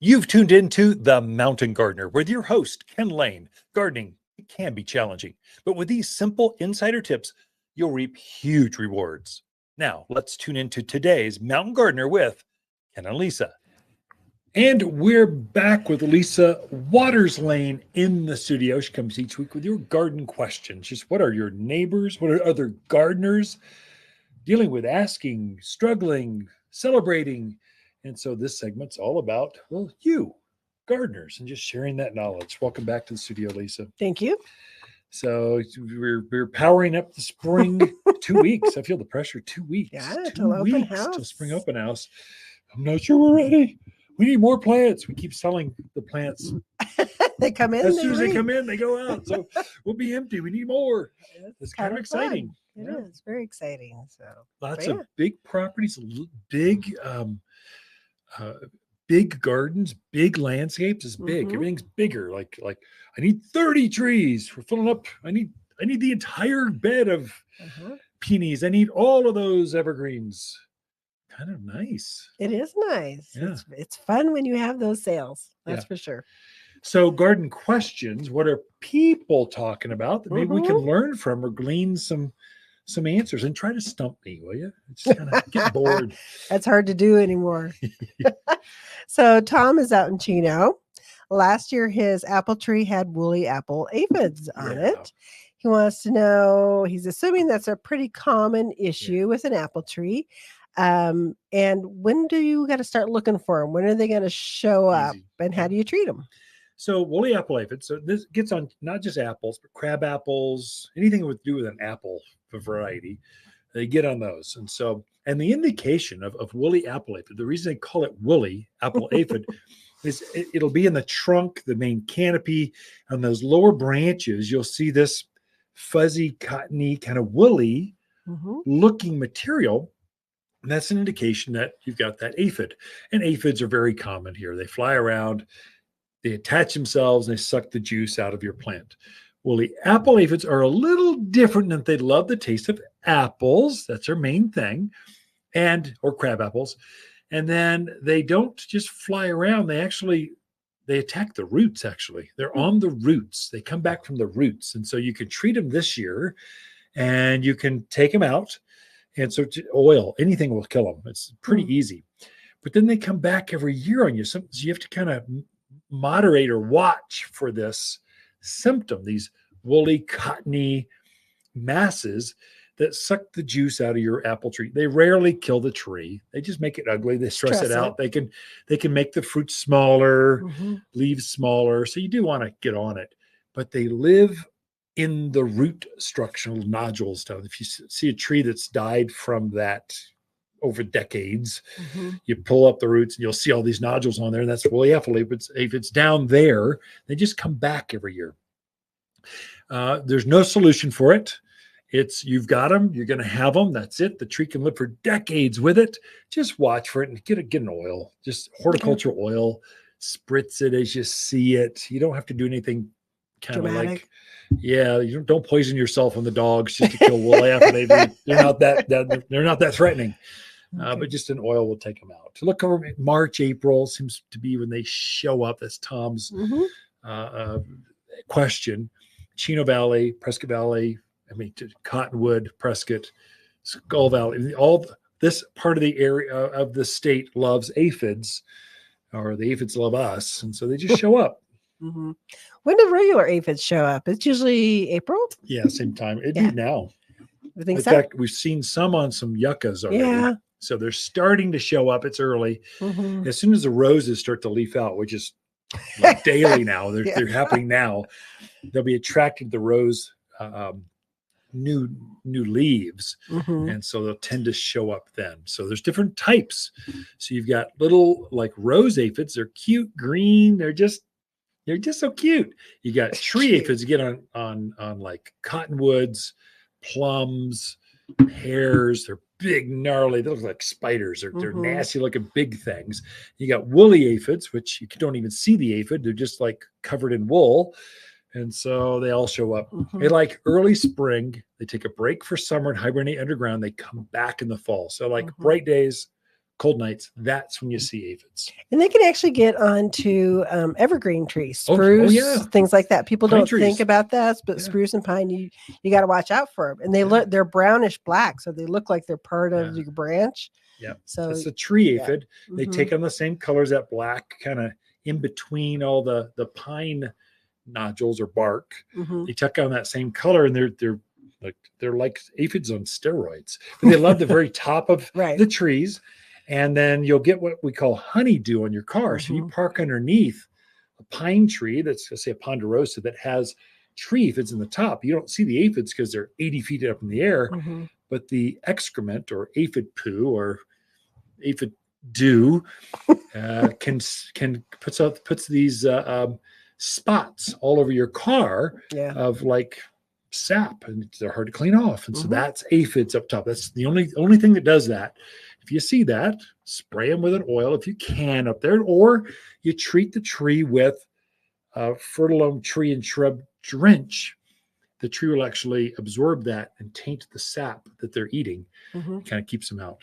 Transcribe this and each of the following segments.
You've tuned into The Mountain Gardener with your host, Ken Lane. Gardening can be challenging, but with these simple insider tips, you'll reap huge rewards. Now, let's tune into today's Mountain Gardener with Ken and Lisa. And we're back with Lisa Watters-Lain in the studio. She comes each week with your garden questions. Just what are your neighbors? What are other gardeners dealing with, asking, struggling, celebrating? And so this segment's all about, well, you, gardeners, and just sharing that knowledge. Welcome back to the studio, Lisa. Thank you. So we're powering up the spring 2 weeks. I feel the pressure. 2 weeks. Yeah, 2 till open weeks house. till spring open house. I'm not sure we're ready. We need more plants. We keep selling the plants. They come in. As soon as they come in, they go out. So we'll be empty. We need more. It's kind of exciting. It is very exciting. So lots of big properties, big big gardens, big landscapes. Is big. Everything's bigger. Like I need 30 trees. We're filling up. I need the entire bed of peonies. I need all of those evergreens. Kind of nice. It is nice. Yeah. It's fun when you have those sales. That's for sure. So garden questions. What are people talking about that maybe we can learn from or glean some answers, and try to stump me, will you? It's kind of get bored. That's hard to do anymore. So Tom is out in Chino. Last year, his apple tree had woolly apple aphids on it. He wants to know, he's assuming that's a pretty common issue with an apple tree. And when do you got to start looking for them? When are they going to show up? And how do you treat them? So woolly apple aphids. So this gets on not just apples, but crab apples, anything with do with an apple variety. They get on those. And the indication of woolly apple aphid, the reason they call it woolly apple aphid is it'll be in the trunk, the main canopy, on those lower branches. You'll see this fuzzy, cottony, kind of woolly looking material. And that's an indication that you've got that aphid. And aphids are very common here. They fly around, they attach themselves, and they suck the juice out of your plant. Woolly apple aphids are a little different in that they love the taste of apples. That's their main thing. Or crab apples. And then they don't just fly around. They attack the roots, actually. They're on the roots. They come back from the roots. And so you can treat them this year, and you can take them out. And so oil, anything will kill them. It's pretty easy. But then they come back every year on you. So you have to kind of moderate or watch for this symptom, these woolly, cottony masses that suck the juice out of your apple tree. They rarely kill the tree. They just make it ugly. They stress it out. They can make the fruit smaller, leaves smaller. So you do want to get on it. But they live in the root structural nodules stuff. If you see a tree that's died from that over decades, you pull up the roots and you'll see all these nodules on there, and that's woolly apple aphids. If it's down there, they just come back every year. There's no solution for it. You've got them, you're going to have them. That's it. The tree can live for decades with it. Just watch for it and get an oil, just horticultural oil. Spritz it as you see it. You don't have to do anything kind of like, you don't poison yourself and the dogs just to kill woolly apple aphids. They're not that threatening. But just an oil will take them out. To look over March, April seems to be when they show up. That's Tom's question. Chino Valley, Prescott Valley, Cottonwood, Prescott, Skull Valley, all this part of the area of the state loves aphids, or the aphids love us. And so they just show up. When do regular aphids show up? It's usually April. Yeah, same time. It'd be now. In fact, we've seen some on some yuccas already. Yeah. So they're starting to show up. It's early. As soon as the roses start to leaf out, which is like daily now, they're happening now. They'll be attracted to the rose new leaves, and so they'll tend to show up then. So there's different types. So you've got little like rose aphids. They're cute, green. They're just so cute. You got tree aphids. You get on like cottonwoods, plums, pears. They're big, gnarly. They look like spiders. They're nasty looking big things. You got woolly aphids, which you don't even see the aphid. They're just like covered in wool. And so they all show up. They like early spring. They take a break for summer and hibernate underground. They come back in the fall. So like bright days, cold nights, that's when you see aphids. And they can actually get onto evergreen trees, Oh spruce, yeah, things like that. People pine don't trees. think about that, but Yeah. spruce and pine, you got to watch out for them. And they look, they're brownish black, so they look like they're part of your branch. Yeah, so it's a tree yeah. aphid. They take on the same colors, that black kind of in between all the pine nodules or bark. They tuck on that same color, and they're like aphids on steroids. But they love the very top of the trees, and then you'll get what we call honeydew on your car. So you park underneath a pine tree that's, let's say, a ponderosa that has tree aphids in the top. You don't see the aphids because they're 80 feet up in the air, but the excrement or aphid poo or aphid dew can puts these spots all over your car of like sap, and they're hard to clean off. And so that's aphids up top. That's the only thing that does that. If you see that, spray them with an oil if you can up there, or you treat the tree with Fertilome tree and shrub drench. The tree will actually absorb that and taint the sap that they're eating. Kind of keeps them out.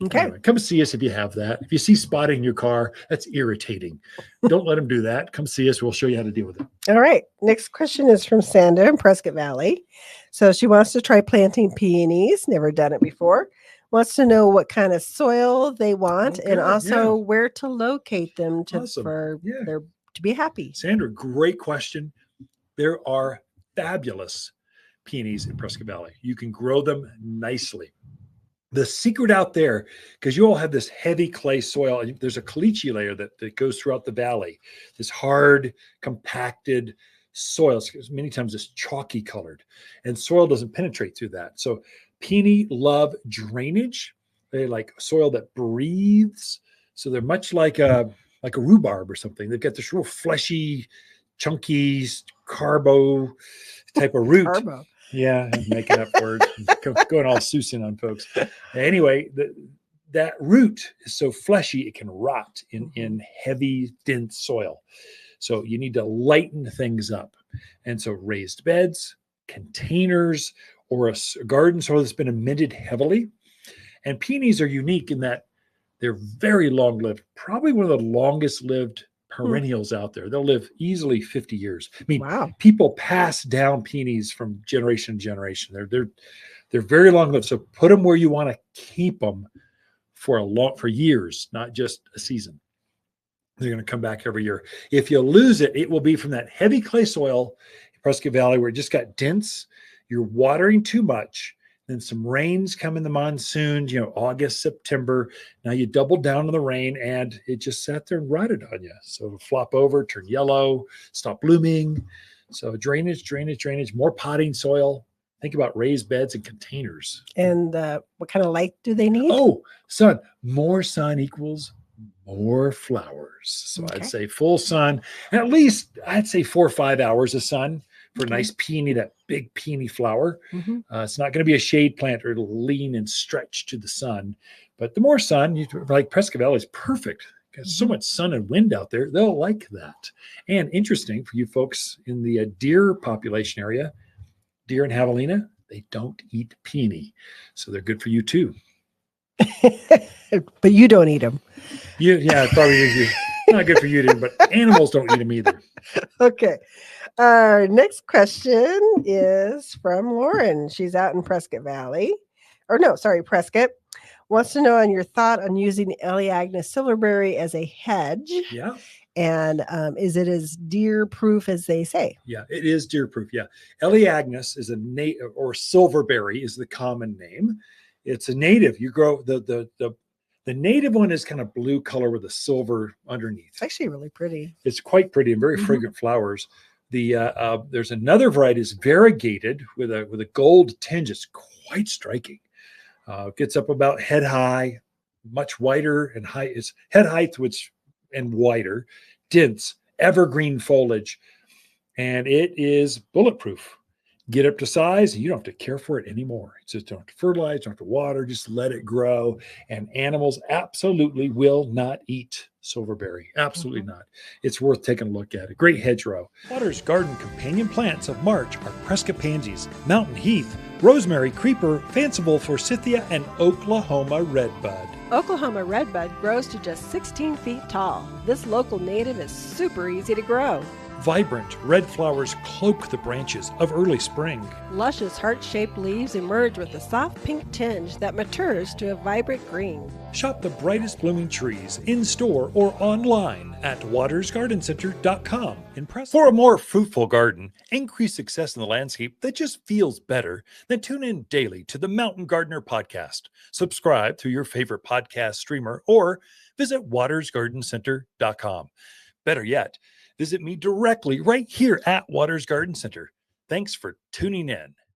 Okay. Anyway, come see us if you have that. If you see spotting in your car, that's irritating. Don't let them do that. Come see us. We'll show you how to deal with it. All right. Next question is from Sandra in Prescott Valley. So she wants to try planting peonies. Never done it before. Wants to know what kind of soil they want and also where to locate them for their to be happy. Sandra, great question. There are fabulous peonies in Prescott Valley. You can grow them nicely. The secret out there, because you all have this heavy clay soil, and there's a caliche layer that goes throughout the valley, this hard, compacted soil. Many times it's chalky colored, and soil doesn't penetrate through that. So peony love drainage. They like soil that breathes. So they're much like a rhubarb or something. They've got this real fleshy, chunky, carbo type of root. Carbo. Yeah, I'm making up words. Going all Susan on folks. Anyway, that root is so fleshy it can rot in heavy, dense soil. So you need to lighten things up. And so raised beds, containers, or a garden soil that's been amended heavily. And peonies are unique in that they're very long-lived, probably one of the longest-lived perennials out there. They'll live easily 50 years. I mean, people pass down peonies from generation to generation. They're very long-lived. So put them where you want to keep them for years, not just a season. They're going to come back every year. If you lose it, it will be from that heavy clay soil in Prescott Valley where it just got dense. You're watering too much. Then some rains come in the monsoon, August, September. Now you double down on the rain and it just sat there and rotted on you. So it'll flop over, turn yellow, stop blooming. So drainage, more potting soil. Think about raised beds and containers. And what kind of light do they need? Oh, sun. More sun equals more flowers. So I'd say full sun, at least I'd say 4 or 5 hours of sun for a nice peony, that big peony flower. It's not going to be a shade plant or it'll lean and stretch to the sun. But the more sun, like Prescott Valley is perfect. There's so much sun and wind out there. They'll like that. And interesting for you folks in the deer population area, deer and javelina, they don't eat peony. So they're good for you too. But you don't eat them. Yeah, probably not good for you too, but animals don't eat them either. Okay. Our next question is from Lauren. She's out in Prescott Valley. Prescott. Wants to know on your thought on using Elaeagnus silverberry as a hedge. Yeah. And is it as deer-proof as they say? Yeah, it is deer-proof. Yeah. Elaeagnus is a native, or silverberry is the common name. It's a native. You grow the native one is kind of blue color with a silver underneath. It's actually really pretty. It's quite pretty and very fragrant flowers. There's another variety is variegated with a gold tinge. It's quite striking. Gets up about head high, much wider and high. It's head height, and wider, dense, evergreen foliage, and it is bulletproof. get up to size, and you don't have to care for it anymore. You just don't have to fertilize, don't have to water, just let it grow. And animals absolutely will not eat silverberry. Absolutely not. It's worth taking a look at. A great hedgerow. Watters Garden companion plants of March are Presca pansies, mountain heath, rosemary creeper, fanciful forsythia, and Oklahoma redbud. Oklahoma redbud grows to just 16 feet tall. This local native is super easy to grow. Vibrant red flowers cloak the branches of early spring. Luscious heart-shaped leaves emerge with a soft pink tinge that matures to a vibrant green. Shop the brightest blooming trees in-store or online at wattersgardencenter.com. For a more fruitful garden, increase success in the landscape that just feels better, then tune in daily to the Mountain Gardener podcast. Subscribe through your favorite podcast streamer or visit wattersgardencenter.com. Better yet, visit me directly right here at Watters Garden Center. Thanks for tuning in.